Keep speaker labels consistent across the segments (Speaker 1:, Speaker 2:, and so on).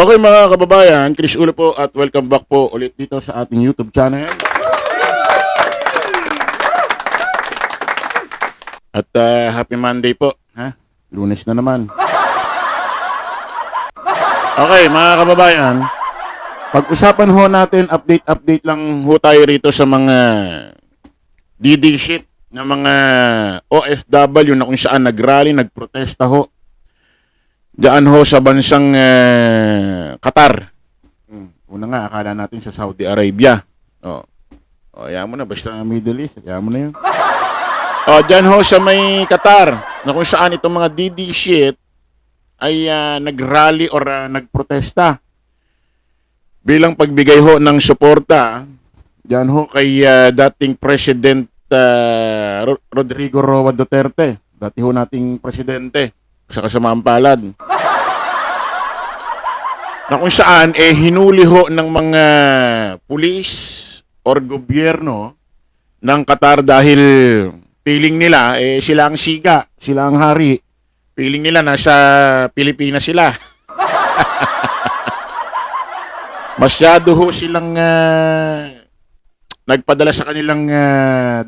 Speaker 1: Okay mga kababayan, Chris Ulo po at welcome back po ulit dito sa ating YouTube channel. At happy Monday po, ha? Lunes na naman. Okay mga kababayan, pag-usapan ho natin, update lang ho tayo rito sa mga DD shit na mga OFW na kung saan nagrally, nagprotesta ho. Diyan ho sa bansang Qatar. Una nga, akala natin sa Saudi Arabia. Ayaw mo na, basta Middle East, ayaw mo na yun. Diyan ho sa may Qatar, na kung saan itong mga DD shit ay nagrally or nagprotesta. Bilang pagbigay ho ng suporta, diyan ho kay dating President Rodrigo Roa Duterte. Dati ho nating presidente sa kasamaang palad. Na kung saan hinuli ho ng mga pulis or gobyerno ng Qatar dahil feeling nila sila ang siga, sila ang hari. Feeling nila nasa Pilipinas sila. Masyado ho silang nagpadala sa kanilang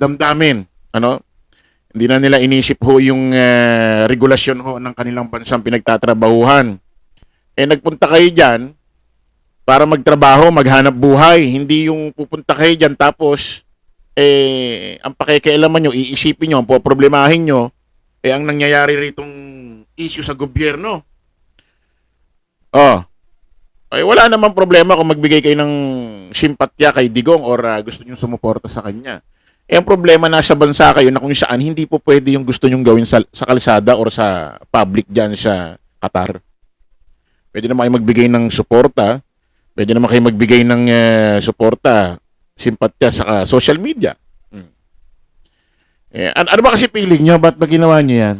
Speaker 1: damdamin, ano? Hindi na nila inisip ho yung regulasyon ho ng kanilang bansang pinagtatrabahuhan. Nagpunta kayo dyan para magtrabaho, maghanap buhay. Hindi yung pupunta kayo dyan tapos ang pakikialaman nyo, iisipin nyo, ang poproblemahin nyo, ang nangyayari ritong issue sa gobyerno. Wala namang problema kung magbigay kayo ng simpatya kay Digong or gusto nyo sumuporta sa kanya. Ang problema nasa bansa kayo na kung saan hindi po pwede yung gusto nyong gawin sa kalsada or sa public dyan sa Qatar. Pwede naman kayo magbigay ng suporta. Pwede naman kayo magbigay ng suporta, simpatya sa social media. Ano ba kasi feeling nyo? Ba't ba ginawa nyo yan?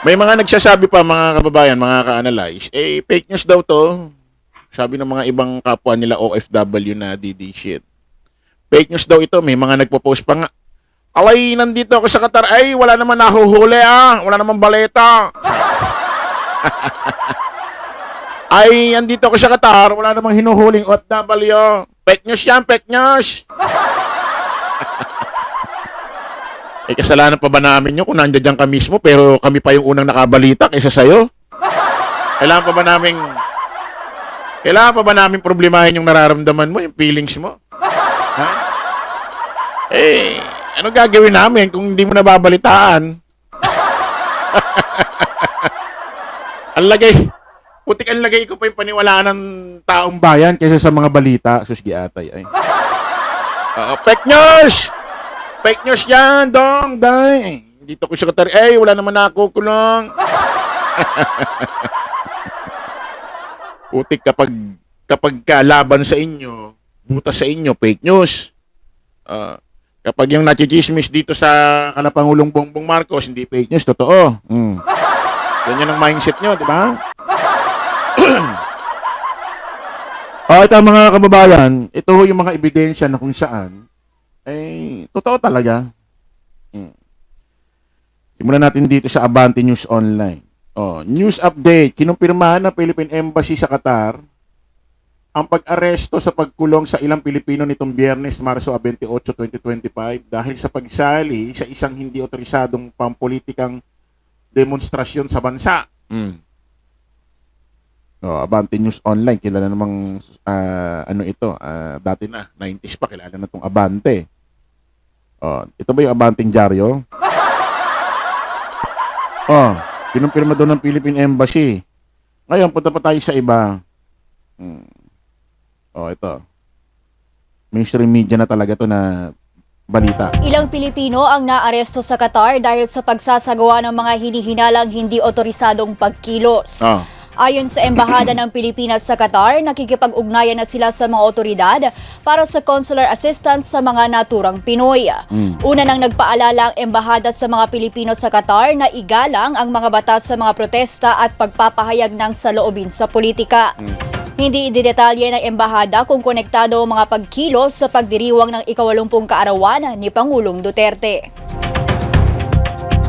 Speaker 1: May mga nagsasabi pa, mga kababayan, mga ka-analyze, fake news daw to. Sabi ng mga ibang kapwa nila OFW na DD shit. Fake news daw ito. May mga nagpo-post pa nga. Away, nandito ako sa Qatar. Ay, wala naman nahuhuli Wala naman baleta. Ay, nandito ako sa Qatar. Wala namang hinuhuling OFW. Fake news yan, fake news. Kasalanan pa ba namin yun kung nandiyan ka mismo pero kami pa yung unang nakabalita kaysa sa'yo? Kailangan pa ba namin problemahin yung nararamdaman mo, yung feelings mo? Ha? Ano gagawin namin kung hindi mo nababalitaan? Putik ang lagay ko pa yung paniwalaan ng taong bayan kaysa sa mga balita. Susgi atay. Fake news! Fake news yan, dong, day. Dito ko sa Qatar, wala naman nakukulong. Putik kapag kalaban sa inyo, butas sa inyo, fake news. Kapag yung nachichismis dito sa kanapangulong Bongbong Marcos, hindi fake news, totoo. Ganyan ang mindset nyo, di ba? Ito mga kababayan, ito yung mga ebidensya na kung saan, totoo talaga. Simulan natin dito sa Abante News Online. News update, kinumpirmahan ng Philippine Embassy sa Qatar ang pag-aresto sa pagkulong sa ilang Pilipino nitong Biyernes, Marso 28, 2025 dahil sa pagsali sa isang hindi otorisadong pampolitikang demonstrasyon sa bansa. Abante News Online, kilala namang dati na, 90s pa, kilala na itong Abante. Ito ba yung Abanteng Dyaryo? Kinumpirma doon ng Philippine Embassy. Ngayon, punta pa tayo sa iba. Ito. Mainstream media na talaga to na balita.
Speaker 2: Ilang Pilipino ang naaresto sa Qatar dahil sa pagsasagawa ng mga hinihinalang hindi otorisadong pagkilos. Ayon sa Embahada ng Pilipinas sa Qatar, nakikipag-ugnayan na sila sa mga otoridad para sa consular assistance sa mga naturang Pinoy. Una nang nagpaalala ang Embahada sa mga Pilipino sa Qatar na igalang ang mga batas sa mga protesta at pagpapahayag ng saloobin sa politika. Hindi ididetalye ng Embahada kung konektado ang mga pagkilos sa pagdiriwang ng ika-80 kaarawan ni Pangulong Duterte.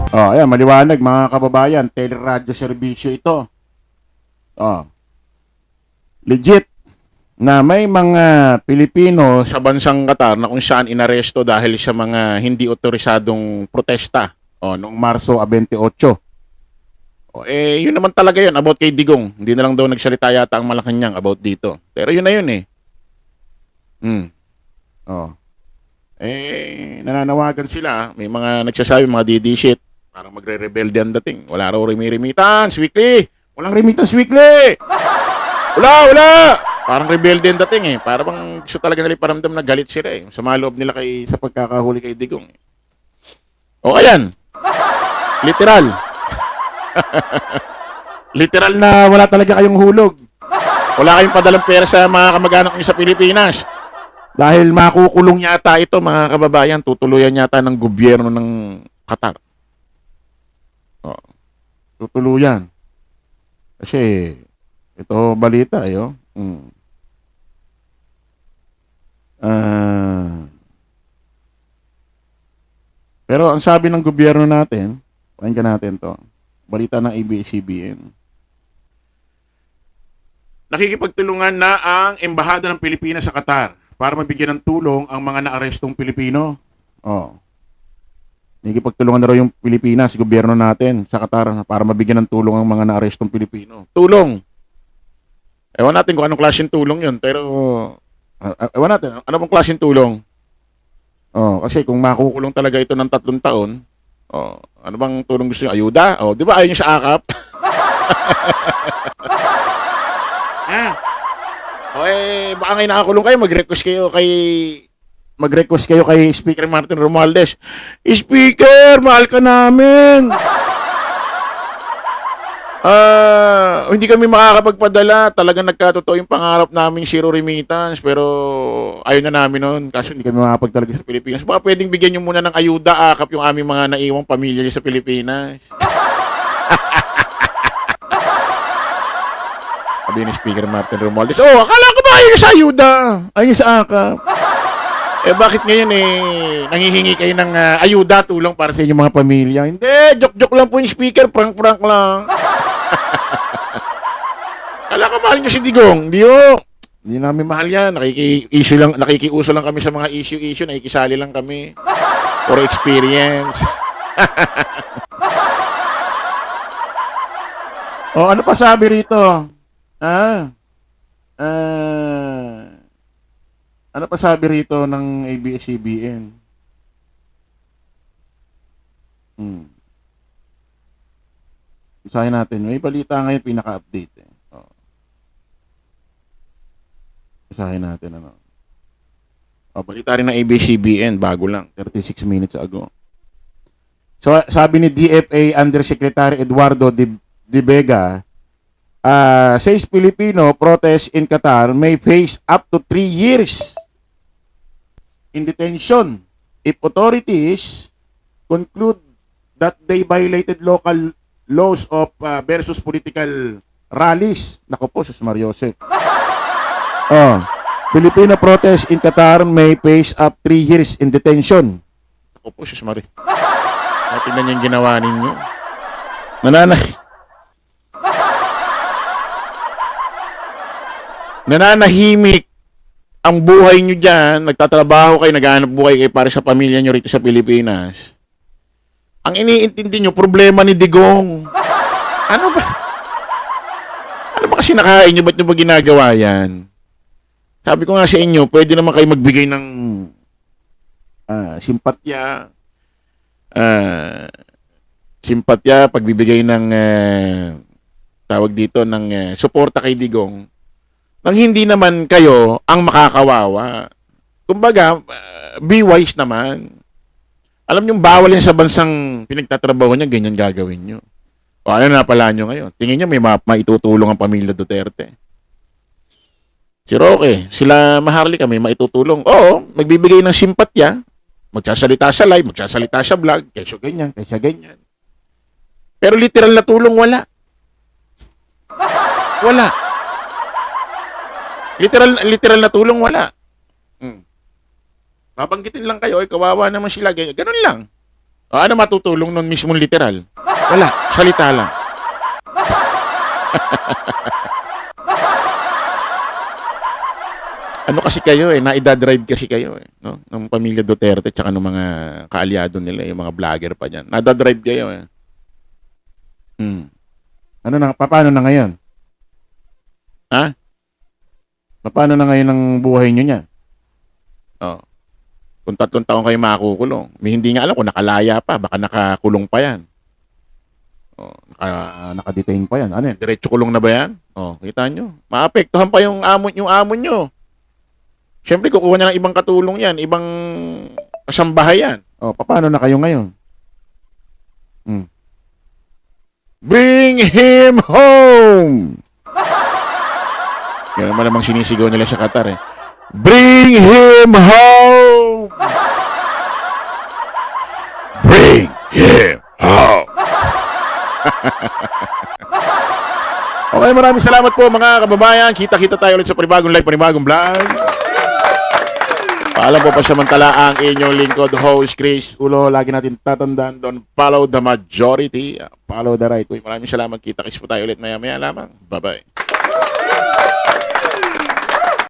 Speaker 1: Ayan, maliwanag mga kababayan, teleradyo serbisyo ito. Oh. Legit na may mga Pilipino sa bansang Qatar na kung saan inaresto dahil sa mga hindi otorisadong protesta noong Marso 28. Yun naman talaga yun about kay Digong. Hindi na lang daw nagsalita yata ang Malacanang about dito. Pero yun na yun eh. Nananawagan sila. May mga nagsasabi, mga DD shit. Parang magre-rebelde ang dating. Wala raw remittance weekly. Walang remittance weekly. Wala. Parang rebelde ang dating eh. Parang bang gusto talaga nila iparamdam na galit sila eh. Sa mga loob nila sa pagkakahuli kay Digong. O ayan. Literal. Literal na wala talaga kayong hulog. Wala kayong padalang pera sa mga kamag-anak nyo sa Pilipinas. Dahil makukulong yata ito mga kababayan. Tutuluyan yata ng gobyerno ng Qatar. Tutuluyan. Kasi ito balita ayo. Pero ang sabi ng gobyerno natin, pakinggan natin to. Balita ng ABS-CBN. Nakikipagtulungan na ang Embahada ng Pilipinas sa Qatar para mabigyan ng tulong ang mga naarestong Pilipino. Nakikipagtulungan na raw yung Pilipinas, gobyerno natin sa Qatar para mabigyan ng tulong ang mga naarestong Pilipino. Tulong! Ewan natin kung anong klaseng tulong yun, pero ewan natin, ano bang klaseng tulong? Kasi kung makukulong talaga ito ng 3 taon, ano bang tulong gusto nyo? Ayuda? Di ba ayaw nyo sa akap? Baka ngayon nakakulong kayo, mag-request kayo kay Speaker Martin Romualdez. Speaker, mahal ka namin! Hindi kami makakapagpadala. Talagang nagkatotoo yung pangarap namin zero remittance. Pero ayaw na namin nun. Kaso hindi kami makakapagtalaga sa Pilipinas. Baka pwedeng bigyan nyo muna ng ayuda, akap yung aming mga naiwang pamilya sa Pilipinas. Sabi ni Speaker Martin Romualdez, akala ko ba ayaw sa ayuda? Ayaw sa akap. Bakit ngayon nangihingi kayo ng ayuda, tulong para sa inyong mga pamilya? Hindi, joke-joke lang po yung speaker, prank-prank lang. Kala ka mahal nyo si Digong? Hindi namin mahal yan. Nakikiuso lang kami sa mga issue, nakikisali lang kami. For experience. Ano pa sabi rito? Ano pa sabi rito ng ABS-CBN? Isahin natin. May balita ngayon, pinaka-update. Isahin natin. Balita rin ng ABS-CBN. Bago lang. 36 minutes ago. So, sabi ni DFA Undersecretary Eduardo De Vega, says Filipino protest in Qatar may face up to 3 years in detention if authorities conclude that they violated local laws of versus political rallies. Nako po, Sus Mariosep. Filipino protest in Qatar may face up 3 years in detention. Nako po, Sus Mari. Tingnan niyo yung ginawa ninyo. Nananahimik ang buhay nyo dyan, nagtatrabaho kayo, naghahanap buhay kayo para sa pamilya nyo rito sa Pilipinas. Ang iniintindi nyo, problema ni Digong. Ano ba? Ano ba kasi nakain nyo? Ba't nyo ba ginagawa yan? Sabi ko nga sa inyo, pwede naman kayo magbigay ng simpatya, pagbibigay ng tawag dito ng suporta kay Digong. Nang hindi naman kayo ang makakawawa. Kumbaga, be wise naman. Alam nyo, bawal yan sa bansang pinagtatrabaho niya, ganyan gagawin nyo. Ano na pala nyo ngayon? Tingin nyo, may maitutulong ang pamilya Duterte. Si Roque, sila Maharlika, may maitutulong. Oo, magbibigay ng simpatya. Magsasalita sa live, magsasalita sa vlog, kaysa ganyan. Pero literal na tulong, wala. Wala. Literal na tulong, wala. Babanggitin lang kayo, kawawa naman sila. Ganun lang. Ano matutulong nun mismong literal? Wala. Salita lang. Ano kasi kayo naidadrive kasi kayo no? Ng pamilya Duterte tsaka ng mga kaalyado nila, yung mga vlogger pa diyan. Nadadrive kayo Ano na, paano na ngayon? Ha? Paano na ngayon ang buhay nyo niya? Oh. Kung 3 taon kayo makukulong. May hindi nga alam kung nakalaya pa, baka nakakulong pa yan. Oh, naka-detain pa yan. Ano yan? Diretso kulong na ba yan? Oh, kita nyo. Maapektuhan pa yung amo nyo. Siyempre, kukuha niya ng ibang katulong yan, ibang kasambahay yan. O, paano na kayo ngayon? Bring him home! Yan naman namang sinisigaw nila sa Qatar Bring him home! Bring him home! Okay, maraming salamat po mga kababayan. Kita-kita tayo ulit sa panibagong live, panibagong vlog. Paalam po pa samantala ang inyong lingkod, host Chris Ulo. Lagi natin tatandaan doon, follow the majority, follow the right way. Maraming salamat. Kita-kits po tayo ulit maya-maya lamang. Bye-bye.